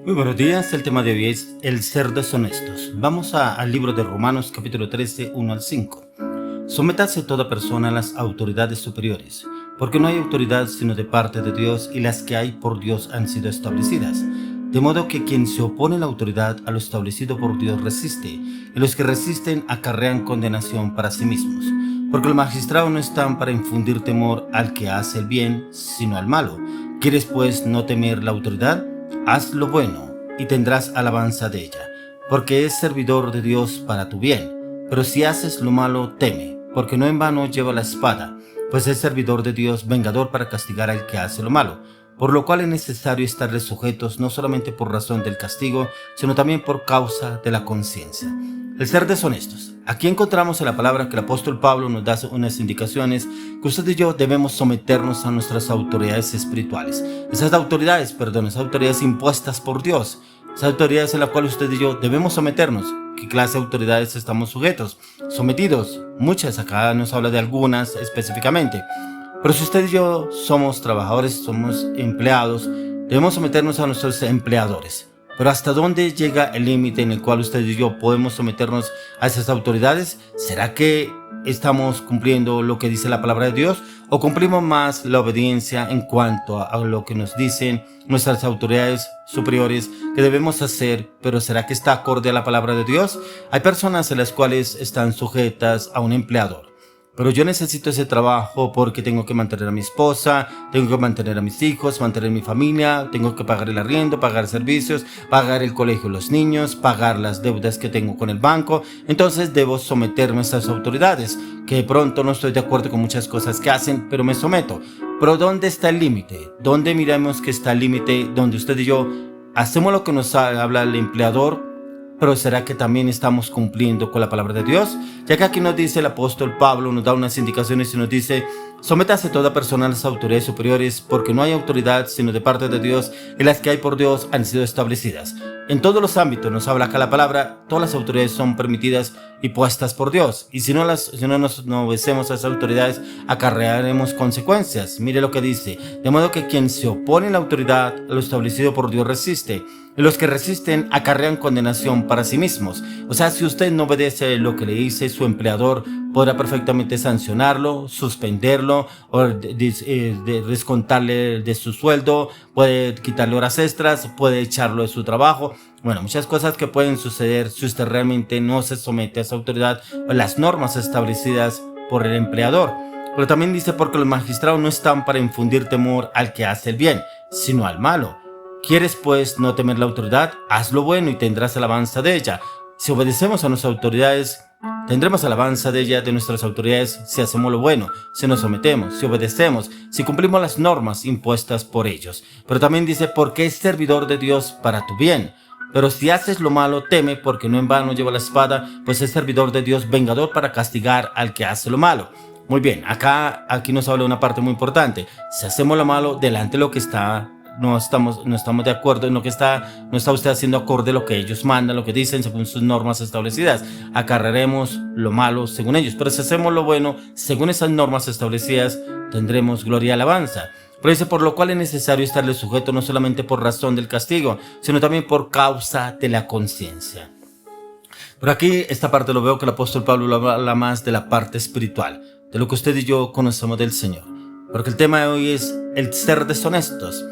Muy buenos días, el tema de hoy es el ser deshonestos. Vamos al libro de Romanos capítulo 13, 1 al 5. Sométase toda persona a las autoridades superiores, porque no hay autoridad sino de parte de Dios y las que hay por Dios han sido establecidas. De modo que quien se opone a la autoridad a lo establecido por Dios resiste, y los que resisten acarrean condenación para sí mismos. Porque los magistrados no están para infundir temor al que hace el bien, sino al malo. ¿Quieres pues no temer la autoridad? Haz lo bueno y tendrás alabanza de ella, porque es servidor de Dios para tu bien. Pero si haces lo malo, teme, porque no en vano lleva la espada, pues es servidor de Dios, vengador para castigar al que hace lo malo. Por lo cual es necesario estarles sujetos no solamente por razón del castigo, sino también por causa de la conciencia. El ser deshonestos. Aquí encontramos en la palabra que el apóstol Pablo nos da unas indicaciones que usted y yo debemos someternos a nuestras autoridades espirituales. Esas autoridades impuestas por Dios. Esas autoridades en las cuales usted y yo debemos someternos. ¿Qué clase de autoridades estamos sometidos? Muchas, acá nos habla de algunas específicamente. Pero si usted y yo somos trabajadores, somos empleados, debemos someternos a nuestros empleadores. Pero ¿hasta dónde llega el límite en el cual usted y yo podemos someternos a esas autoridades? ¿Será que estamos cumpliendo lo que dice la palabra de Dios? ¿O cumplimos más la obediencia en cuanto a lo que nos dicen nuestras autoridades superiores que debemos hacer? Pero ¿será que está acorde a la palabra de Dios? Hay personas en las cuales están sujetas a un empleador. Pero yo necesito ese trabajo porque tengo que mantener a mi esposa, tengo que mantener a mis hijos, mantener mi familia, tengo que pagar el arriendo, pagar servicios, pagar el colegio de los niños, pagar las deudas que tengo con el banco. Entonces debo someterme a estas autoridades, que de pronto no estoy de acuerdo con muchas cosas que hacen, pero me someto. Pero ¿dónde está el límite? ¿Dónde miramos que está el límite donde usted y yo hacemos lo que nos habla el empleador? Pero ¿será que también estamos cumpliendo con la palabra de Dios? Ya que aquí nos dice el apóstol Pablo, nos da unas indicaciones y nos dice: sométase toda persona a las autoridades superiores, porque no hay autoridad sino de parte de Dios, y las que hay por Dios han sido establecidas. En todos los ámbitos nos habla acá la palabra, todas las autoridades son permitidas y puestas por Dios. Y si no nos obedecemos a esas autoridades, acarrearemos consecuencias. Mire lo que dice: de modo que quien se opone a la autoridad, a lo establecido por Dios, resiste. Y los que resisten acarrean condenación para sí mismos. O sea, si usted no obedece lo que le dice su empleador, podrá perfectamente sancionarlo, suspenderlo, o descontarle de su sueldo, puede quitarle horas extras, puede echarlo de su trabajo. Bueno, muchas cosas que pueden suceder si usted realmente no se somete a esa autoridad o las normas establecidas por el empleador. Pero también dice: porque los magistrados no están para infundir temor al que hace el bien, sino al malo. ¿Quieres pues no temer la autoridad? Haz lo bueno y tendrás alabanza de ella. Si obedecemos a nuestras autoridades, tendremos alabanza de ella, de nuestras autoridades, si hacemos lo bueno, si nos sometemos, si obedecemos, si cumplimos las normas impuestas por ellos. Pero también dice: porque es servidor de Dios para tu bien. Pero si haces lo malo, teme, porque no en vano lleva la espada, pues es servidor de Dios, vengador para castigar al que hace lo malo. Muy bien, aquí nos habla de una parte muy importante. Si hacemos lo malo, delante de lo que está, no estamos de acuerdo en lo que no está usted haciendo acorde a lo que ellos mandan, lo que dicen según sus normas establecidas. Acarrearemos lo malo según ellos. Pero si hacemos lo bueno según esas normas establecidas, tendremos gloria y alabanza. Pero dice: por lo cual es necesario estarle sujeto no solamente por razón del castigo, sino también por causa de la conciencia. Pero aquí esta parte lo veo que el apóstol Pablo habla más de la parte espiritual, de lo que usted y yo conocemos del Señor. Porque el tema de hoy es el ser deshonestos.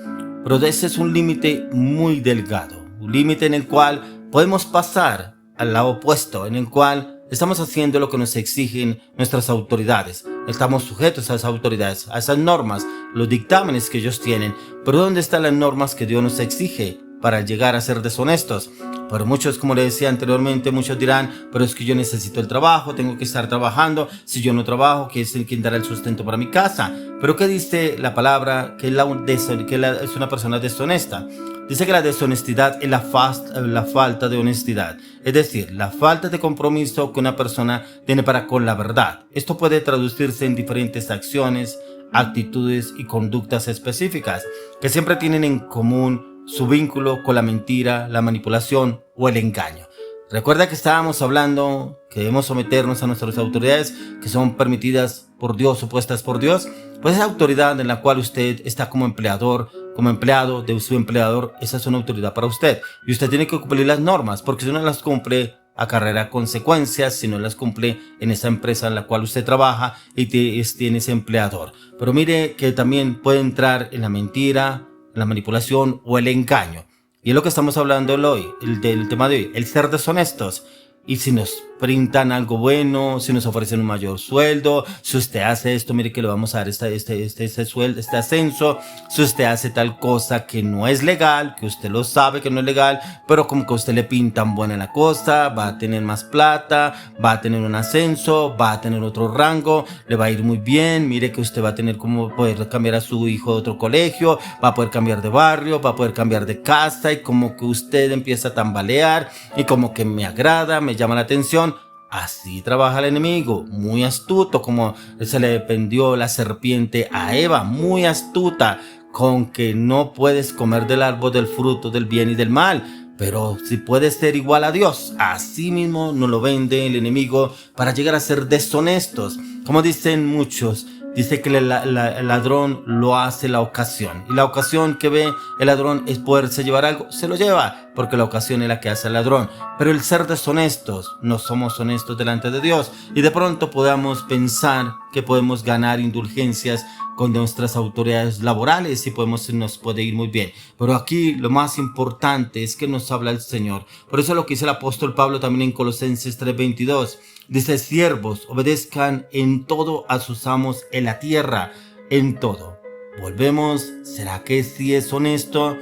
Pero ese es un límite muy delgado, un límite en el cual podemos pasar al lado opuesto, en el cual estamos haciendo lo que nos exigen nuestras autoridades. Estamos sujetos a esas autoridades, a esas normas, los dictámenes que ellos tienen. Pero ¿dónde están las normas que Dios nos exige para llegar a ser deshonestos? Pero muchos, como le decía anteriormente, muchos dirán: pero es que yo necesito el trabajo, tengo que estar trabajando. Si yo no trabajo, ¿quién dará el sustento para mi casa? Pero ¿qué dice la palabra? Que es una persona deshonesta. Dice que la deshonestidad es la falta de honestidad, es decir, la falta de compromiso que una persona tiene para con la verdad. Esto puede traducirse en diferentes acciones, actitudes y conductas específicas que siempre tienen en común su vínculo con la mentira, la manipulación o el engaño. Recuerda que estábamos hablando que debemos someternos a nuestras autoridades que son permitidas por Dios, supuestas por Dios. Pues esa autoridad en la cual usted está como empleador, como empleado de su empleador, esa es una autoridad para usted. Y usted tiene que cumplir las normas, porque si no las cumple, acarreará consecuencias si no las cumple en esa empresa en la cual usted trabaja y tiene ese empleador. Pero mire que también puede entrar en la mentira, la manipulación o el engaño. Y es lo que estamos hablando hoy, del tema de hoy, el ser deshonestos. Y si nos brindan algo bueno, si nos ofrecen un mayor sueldo, si usted hace esto, mire que le vamos a dar este sueldo, este ascenso, si usted hace tal cosa que no es legal, que usted lo sabe que no es legal, pero como que a usted le pintan buena la cosa, va a tener más plata, va a tener un ascenso, va a tener otro rango, le va a ir muy bien, mire que usted va a tener como poder cambiar a su hijo de otro colegio, va a poder cambiar de barrio, va a poder cambiar de casa y como que usted empieza a tambalear y como que me agrada, me llama la atención. Así trabaja el enemigo, muy astuto, como se le vendió la serpiente a Eva, muy astuta, con que no puedes comer del árbol del fruto del bien y del mal, pero si puedes ser igual a Dios. Así mismo nos lo vende el enemigo para llegar a ser deshonestos. Como dicen muchos, dice que el ladrón lo hace la ocasión. Y la ocasión que ve el ladrón es poderse llevar algo, se lo lleva, porque la ocasión es la que hace el ladrón. Pero el ser deshonestos, no somos honestos delante de Dios. Y de pronto podamos pensar que podemos ganar indulgencias con nuestras autoridades laborales y nos puede ir muy bien. Pero aquí lo más importante es que nos habla el Señor. Por eso lo que dice el apóstol Pablo también en Colosenses 3:22. Dice: siervos, obedezcan en todo a sus amos en la tierra, en todo. Volvemos, ¿será que sí es honesto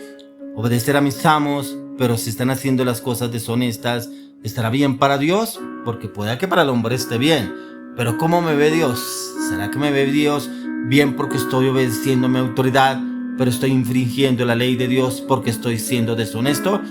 obedecer a mis amos? Pero si están haciendo las cosas deshonestas, ¿estará bien para Dios? Porque puede que para el hombre esté bien. Pero ¿cómo me ve Dios? ¿Será que me ve Dios bien porque estoy obedeciendo a mi autoridad, pero estoy infringiendo la ley de Dios porque estoy siendo deshonesto?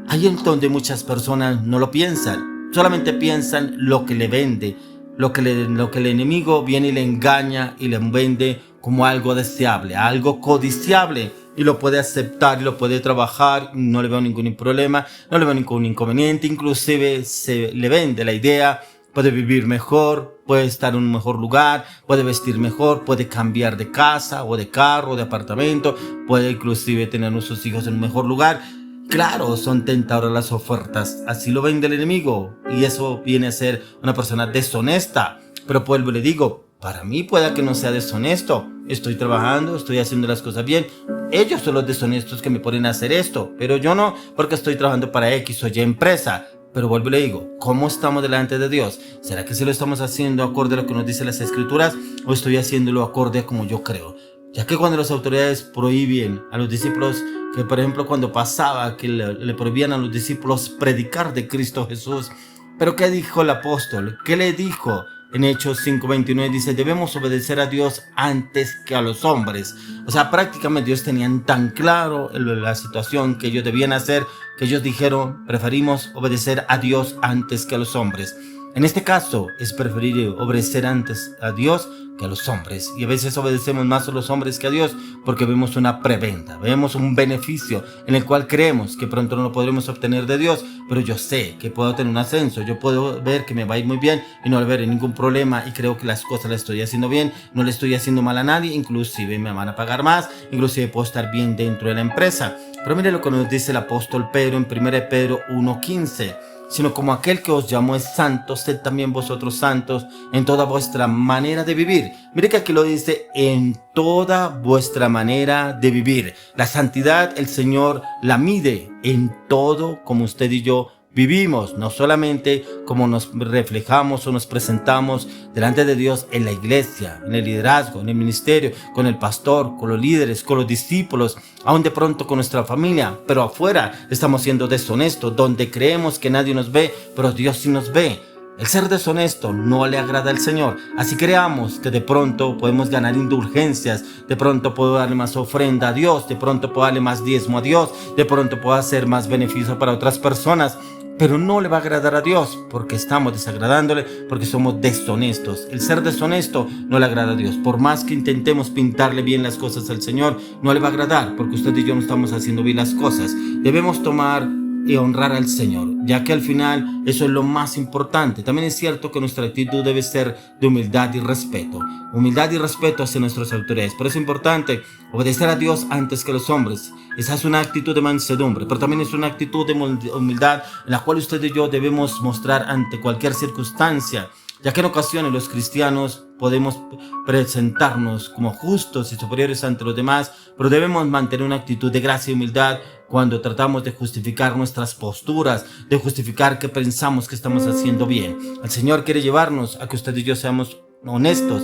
Ahí es donde muchas personas no lo piensan. Solamente piensan lo que le vende, lo que el enemigo viene y le engaña y le vende como algo deseable, algo codiciable, y lo puede aceptar y lo puede trabajar. No le veo ningún problema, no le veo ningún inconveniente. Inclusive se le vende la idea: puede vivir mejor, puede estar en un mejor lugar, puede vestir mejor, puede cambiar de casa o de carro o de apartamento, puede inclusive tener a sus hijos en un mejor lugar. Claro, son tentadoras las ofertas, así lo vende el enemigo, y eso viene a ser una persona deshonesta. Pero vuelvo y le digo, para mí pueda que no sea deshonesto, estoy trabajando, estoy haciendo las cosas bien. Ellos son los deshonestos que me ponen a hacer esto, pero yo no, porque estoy trabajando para X o Y empresa. Pero vuelvo y le digo, ¿cómo estamos delante de Dios? ¿Será que sí lo estamos haciendo acorde a lo que nos dicen las Escrituras, o estoy haciéndolo acorde a como yo creo? Ya que cuando las autoridades prohíben a los discípulos, que por ejemplo cuando pasaba que le prohibían a los discípulos predicar de Cristo Jesús, pero ¿qué dijo el apóstol? ¿Qué le dijo? En Hechos 5:29 dice: debemos obedecer a Dios antes que a los hombres. O sea, prácticamente ellos tenían tan claro la situación que ellos debían hacer, que ellos dijeron: preferimos obedecer a Dios antes que a los hombres. En este caso es preferible obedecer antes a Dios que a los hombres, y a veces obedecemos más a los hombres que a Dios porque vemos una preventa, vemos un beneficio en el cual creemos que pronto no lo podremos obtener de Dios, pero yo sé que puedo tener un ascenso, yo puedo ver que me va a ir muy bien y no ver ningún problema, y creo que las cosas las estoy haciendo bien, no le estoy haciendo mal a nadie, inclusive me van a pagar más, inclusive puedo estar bien dentro de la empresa. Pero mire lo que nos dice el apóstol Pedro en 1 Pedro 1:15. Sino como aquel que os llamó es santo, sed también vosotros santos en toda vuestra manera de vivir. Mire que aquí lo dice: en toda vuestra manera de vivir. La santidad el Señor la mide en todo como usted y yo vivimos, no solamente como nos reflejamos o nos presentamos delante de Dios en la iglesia, en el liderazgo, en el ministerio, con el pastor, con los líderes, con los discípulos, aún de pronto con nuestra familia, pero afuera estamos siendo deshonestos, donde creemos que nadie nos ve, pero Dios sí nos ve. El ser deshonesto no le agrada al Señor, así creamos que de pronto podemos ganar indulgencias, de pronto puedo darle más ofrenda a Dios, de pronto puedo darle más diezmo a Dios, de pronto puedo hacer más beneficio para otras personas, pero no le va a agradar a Dios porque estamos desagradándole, porque somos deshonestos. El ser deshonesto no le agrada a Dios. Por más que intentemos pintarle bien las cosas al Señor, no le va a agradar porque usted y yo no estamos haciendo bien las cosas. Debemos tomar y honrar al Señor, ya que al final eso es lo más importante. También es cierto que nuestra actitud debe ser de humildad y respeto hacia nuestras autoridades. Pero es importante obedecer a Dios antes que a los hombres. Esa es una actitud de mansedumbre, pero también es una actitud de humildad en la cual usted y yo debemos mostrar ante cualquier circunstancia, ya que en ocasiones los cristianos podemos presentarnos como justos y superiores ante los demás, pero debemos mantener una actitud de gracia y humildad cuando tratamos de justificar nuestras posturas, de justificar que pensamos que estamos haciendo bien. El Señor quiere llevarnos a que usted y yo seamos honestos,